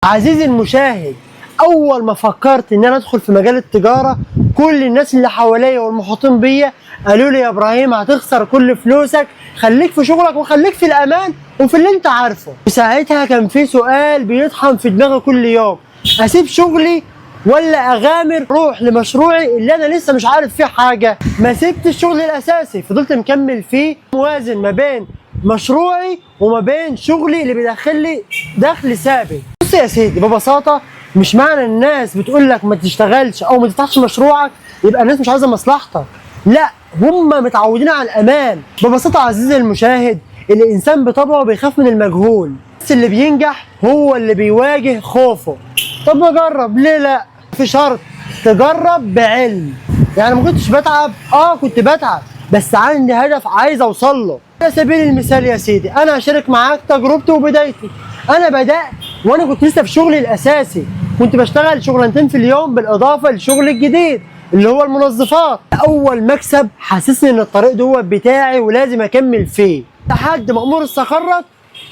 عزيزي المشاهد، اول ما فكرت ان انا ادخل في مجال التجاره كل الناس اللي حواليا والمحيطين بيا قالوا لي يا ابراهيم هتخسر كل فلوسك، خليك في شغلك وخليك في الامان وفي اللي انت عارفه. وساعتها كان في سؤال بيطحن في دماغي كل يوم، اسيب شغلي ولا اغامر اروح لمشروعي اللي انا لسه مش عارف فيه حاجه؟ ما سبتش الشغل الاساسي، فضلت مكمل فيه موازن ما بين مشروعي وما بين شغلي اللي بيدخل لي دخل ثابت. بص يا سيدي، ببساطه مش معنى الناس بتقول لك ما تشتغلش او ما تفتحش مشروعك يبقى الناس مش عايزه مصلحتك، لا، هم متعودين على الامان. ببساطه عزيزي المشاهد، الانسان بطبعه بيخاف من المجهول، بس اللي بينجح هو اللي بيواجه خوفه. طب ما اجرب ليه لا؟ في شرط تجرب بعلم. يعني ما كنتش بتعب، كنت بتعب بس عندي هدف عايز اوصل له. على سبيل المثال يا سيدي، انا هشارك معاك تجربتي وبدايتي. انا بدات وانا كنت لسه في شغلي الاساسي، كنت بشتغل شغلانتين في اليوم بالاضافه للشغل الجديد اللي هو المنظفات. اول مكسب حسسني ان الطريق ده بتاعي ولازم اكمل فيه، لحد ما اموري استقرت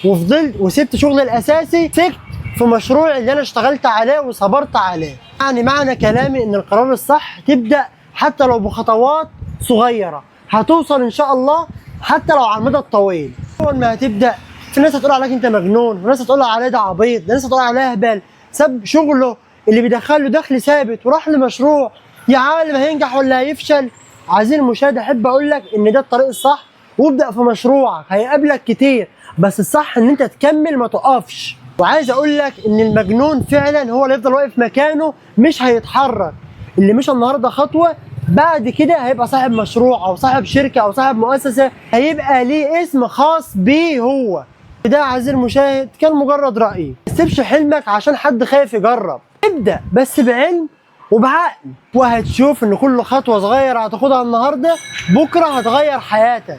وفضلت وسبت شغلي الاساسي، سكت في مشروع اللي انا اشتغلت عليه وصبرت عليه. يعني معنى كلامي ان القرار الصح تبدا حتى لو بخطوات صغيره، هتوصل ان شاء الله حتى لو على المدى الطويل. اول ما هتبدا في ناس هتقول عليك انت مجنون، وناس هتقول عليه ده عبيط، ناس هتقول عليه اهبل، ساب شغله اللي بيدخل له دخل ثابت وراح لمشروع، يا عالم هينجح ولا هيفشل؟ عايزين المشاهد، احب اقول لك ان ده الطريق الصح، وابدا في مشروعك، هيقابلك كتير بس الصح ان انت تكمل ما تقفش. وعايز اقول لك ان المجنون فعلا هو اللي يفضل واقف مكانه مش هيتحرك. اللي مشى النهارده خطوه بعد كده هيبقى صاحب مشروع او صاحب شركه او صاحب مؤسسه، هيبقى ليه اسم خاص بيه هو. ده عزيزي المشاهد كان مجرد رأيي، ما تسيبش حلمك عشان حد خايف يجرب، ابدأ بس بعلم وبعقل، وهتشوف ان كل خطوة صغيرة هتاخدها النهاردة بكرة هتغير حياتك.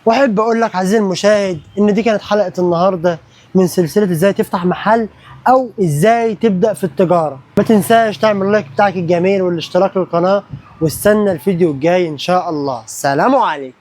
واحب اقول لك عزيزي المشاهد ان دي كانت حلقة النهاردة من سلسلة ازاي تفتح محل او ازاي تبدأ في التجارة. ما تنساش تعمل اللايك بتاعك الجميل والاشتراك للقناة، واستنى الفيديو الجاي ان شاء الله. السلام عليكم.